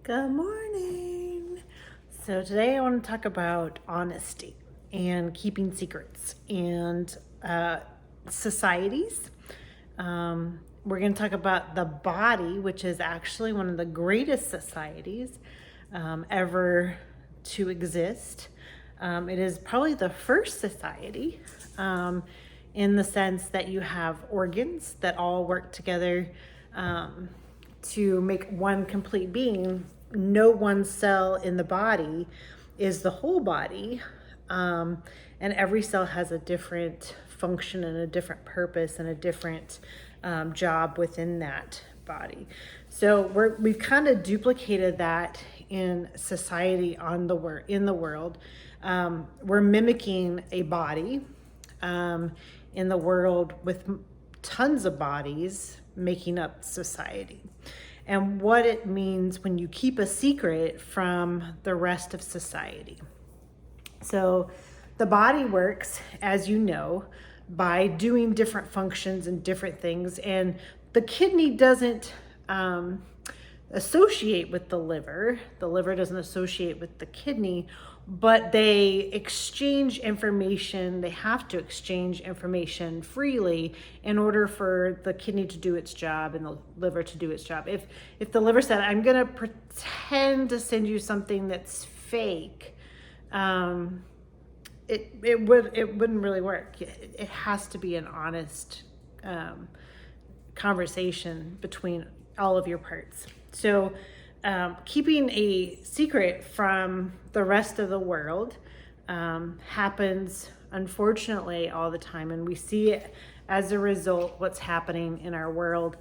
Good morning. So today I want to talk about honesty and keeping secrets and societies. We're going to talk about the body, which is actually one of the greatest societies ever to exist. It is probably the first society in the sense that you have organs that all work together to make one complete being. No one cell in the body is the whole body, and every cell has a different function and a different purpose and a different job within that body. So we've kind of duplicated that in society in the world. We're mimicking a body in the world with tons of bodies making up society, and what it means when you keep a secret from the rest of society. So the body works, as you know, by doing different functions and different things, and the kidney doesn't associate with the liver. The liver doesn't associate with the kidney, but they exchange information. They have to exchange information freely in order for the kidney to do its job and the liver to do its job. If the liver said, I'm going to pretend to send you something that's fake, it wouldn't really work. It has to be an honest conversation between all of your parts. So keeping a secret from the rest of the world happens, unfortunately, all the time. And we see it as a result. What's happening in our world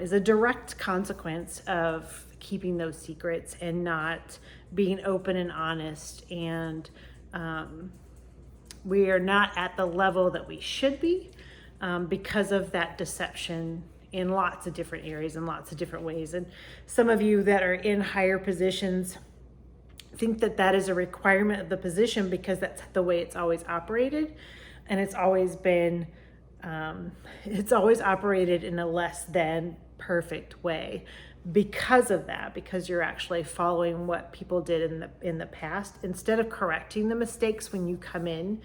is a direct consequence of keeping those secrets and not being open and honest. And we are not at the level that we should be because of that deception in lots of different areas and lots of different ways. And some of you that are in higher positions think that that is a requirement of the position because that's the way it's always operated. And it's always been, it's always operated in a less than perfect way because of that, because you're actually following what people did in the past instead of correcting the mistakes when you come in.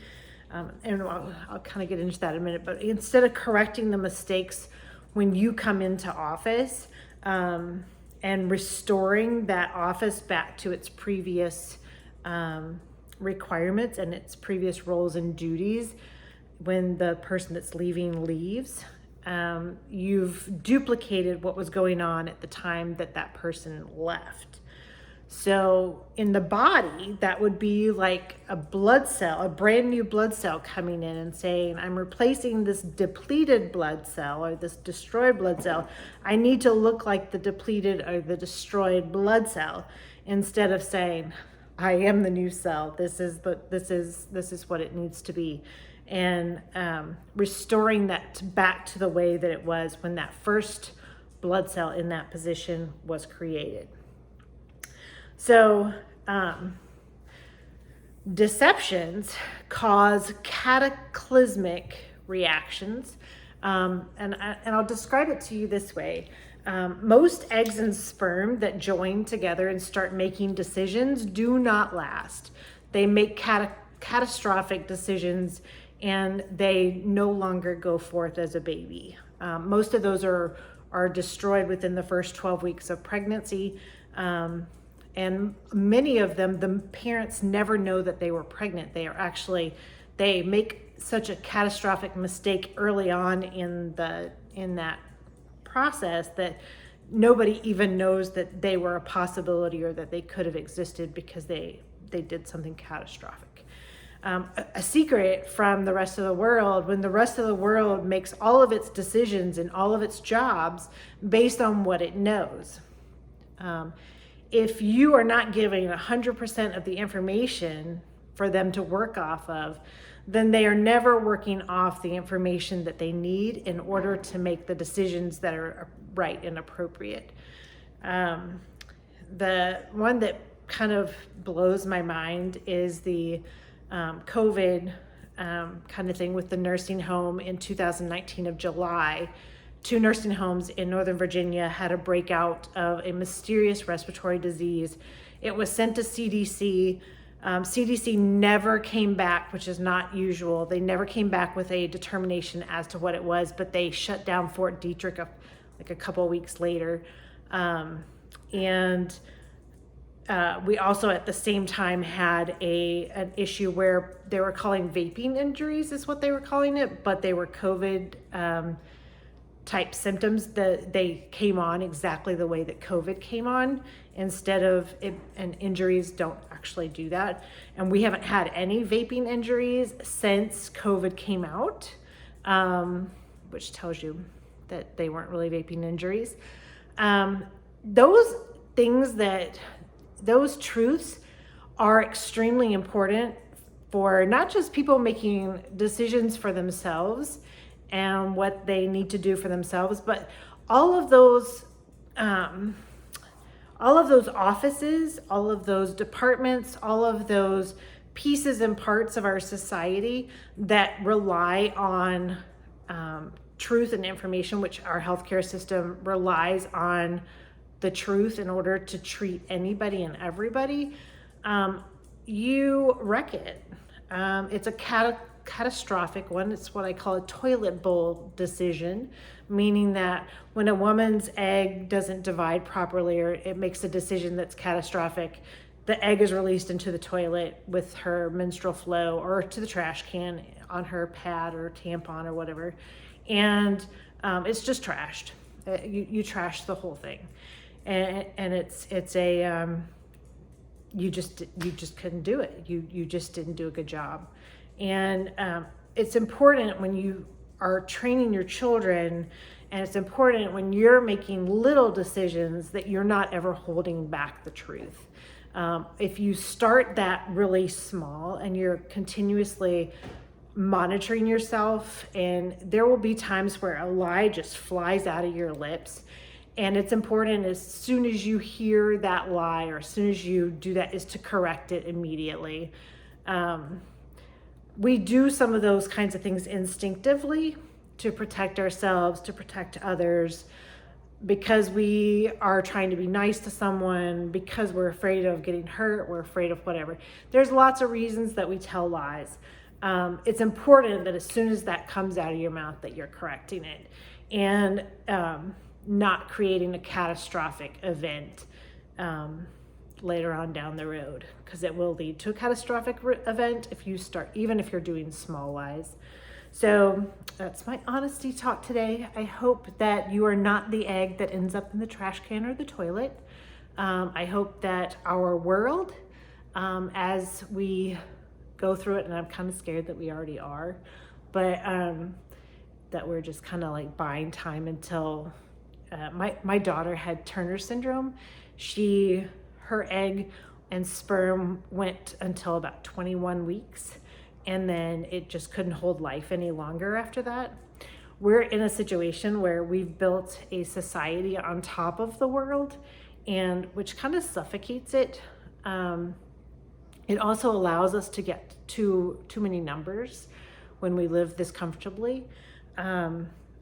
And I'll kind of get into that in a minute, but instead of correcting the mistakes when you come into office and restoring that office back to its previous requirements and its previous roles and duties when the person that's leaving leaves, you've duplicated what was going on at the time that that person left. So in the body, that would be like a blood cell, a brand new blood cell coming in and saying, I'm replacing this depleted blood cell or this destroyed blood cell. I need to look like the depleted or the destroyed blood cell, instead of saying, I am the new cell. This is what it needs to be. And restoring that back to the way that it was when that first blood cell in that position was created. So deceptions cause cataclysmic reactions, and I'll describe it to you this way. Most eggs and sperm that join together and start making decisions do not last. They make catastrophic decisions and they no longer go forth as a baby. Most of those are destroyed within the first 12 weeks of pregnancy. And many of them, the parents never know that they were pregnant. They make such a catastrophic mistake early on in that process that nobody even knows that they were a possibility or that they could have existed because they did something catastrophic. A secret from the rest of the world, when the rest of the world makes all of its decisions and all of its jobs based on what it knows. If you are not giving 100% of the information for them to work off of, then they are never working off the information that they need in order to make the decisions that are right and appropriate. The one that kind of blows my mind is the COVID kind of thing with the nursing home in 2019 of July. 2 nursing homes in Northern Virginia had a breakout of a mysterious respiratory disease. It was sent to CDC. CDC never came back, which is not usual. They never came back with a determination as to what it was, but they shut down Fort Detrick like a couple of weeks later. And we also at the same time had an issue where they were calling vaping injuries is what they were calling it, but they were COVID type symptoms that they came on exactly the way that COVID came on instead of it, and injuries don't actually do that. And we haven't had any vaping injuries since COVID came out, which tells you that they weren't really vaping injuries. Those truths are extremely important for not just people making decisions for themselves and what they need to do for themselves, but all of those offices, all of those departments, all of those pieces and parts of our society that rely on truth and information, which our healthcare system relies on the truth in order to treat anybody and everybody, you wreck it. It's a catastrophic one. It's what I call a toilet bowl decision, meaning that when a woman's egg doesn't divide properly or it makes a decision that's catastrophic, the egg is released into the toilet with her menstrual flow or to the trash can on her pad or tampon or whatever. And it's just trashed. You trash the whole thing. And it's a you just couldn't do it. You just didn't do a good job. And it's important when you are training your children, and it's important when you're making little decisions that you're not ever holding back the truth. If you start that really small and you're continuously monitoring yourself, and there will be times where a lie just flies out of your lips. And it's important as soon as you hear that lie or as soon as you do that is to correct it immediately. We do some of those kinds of things instinctively to protect ourselves, to protect others, because we are trying to be nice to someone, because we're afraid of getting hurt, we're afraid of whatever. There's lots of reasons that we tell lies. It's important that as soon as that comes out of your mouth that you're correcting it and not creating a catastrophic event later on down the road, because it will lead to a catastrophic event if you start, even if you're doing small lies. So that's my honesty talk today. I hope that you are not the egg that ends up in the trash can or the toilet. I hope that our world, as we go through it, and I'm kind of scared that we already are, but that we're just kind of like buying time until my daughter had Turner syndrome. Her egg and sperm went until about 21 weeks, and then it just couldn't hold life any longer after that. We're in a situation where we've built a society on top of the world, and which kind of suffocates it. It also allows us to get too many numbers when we live this comfortably.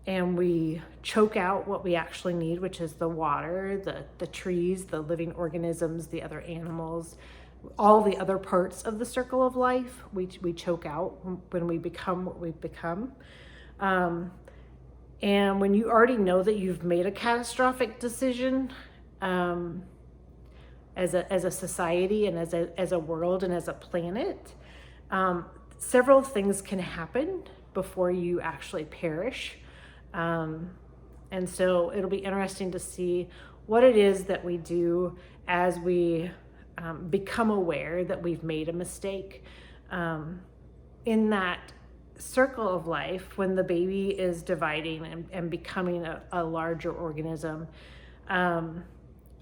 And we choke out what we actually need, which is the water, the trees, the living organisms, the other animals, all the other parts of the circle of life. We choke out when we become what we've become. And when you already know that you've made a catastrophic decision as a society and as a world and as a planet, several things can happen before you actually perish. And so it'll be interesting to see what it is that we do as we become aware that we've made a mistake. In that circle of life, when the baby is dividing and becoming a larger organism, a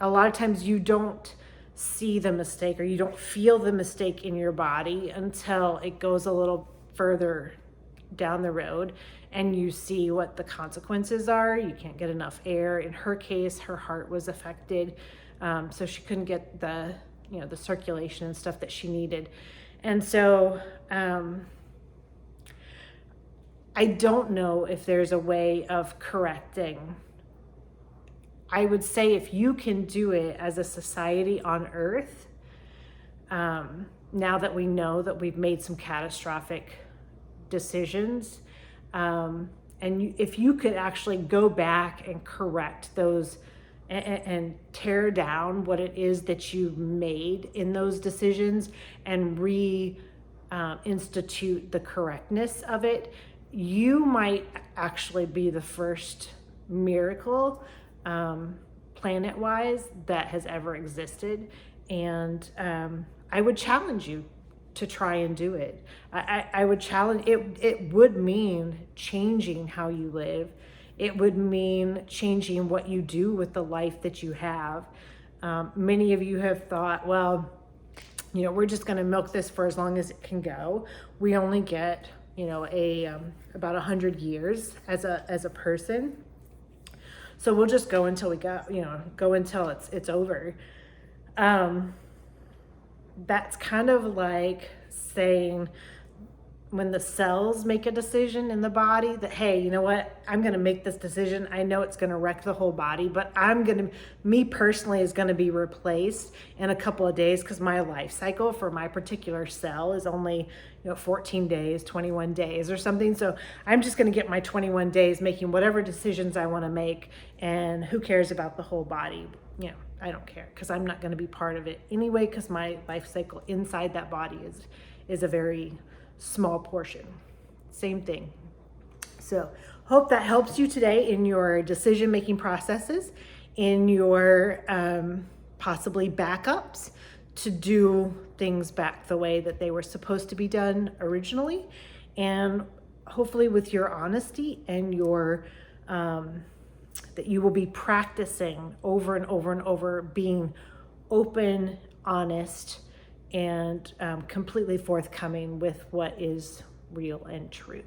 lot of times you don't see the mistake or you don't feel the mistake in your body until it goes a little further down the road and you see what the consequences are. You can't get enough air. In her case, her heart was affected, so she couldn't get the circulation and stuff that she needed. And so I don't know if there's a way of correcting. I would say if you can do it as a society on Earth, now that we know that we've made some catastrophic decisions, if you could actually go back and correct those and tear down what it is that you made in those decisions and institute the correctness of it, you might actually be the first miracle planet-wise that has ever existed. And I would challenge you to try and do it. I would challenge it. It would mean changing how you live. It would mean changing what you do with the life that you have. Many of you have thought, well, we're just going to milk this for as long as it can go. We only get, about 100 years as a person. So we'll just go until we go until it's over. That's kind of like saying when the cells make a decision in the body that, hey, you know what, I'm going to make this decision. I know it's going to wreck the whole body, but me personally is going to be replaced in a couple of days because my life cycle for my particular cell is only 14 days, 21 days or something. So I'm just going to get my 21 days making whatever decisions I want to make, and who cares about the whole body? I don't care because I'm not going to be part of it anyway, because my life cycle inside that body is a very small portion. Same thing. So hope that helps you today in your decision-making processes, in your possibly backups to do things back the way that they were supposed to be done originally. And hopefully with your honesty and your that you will be practicing over and over and over, being open, honest, and completely forthcoming with what is real and true.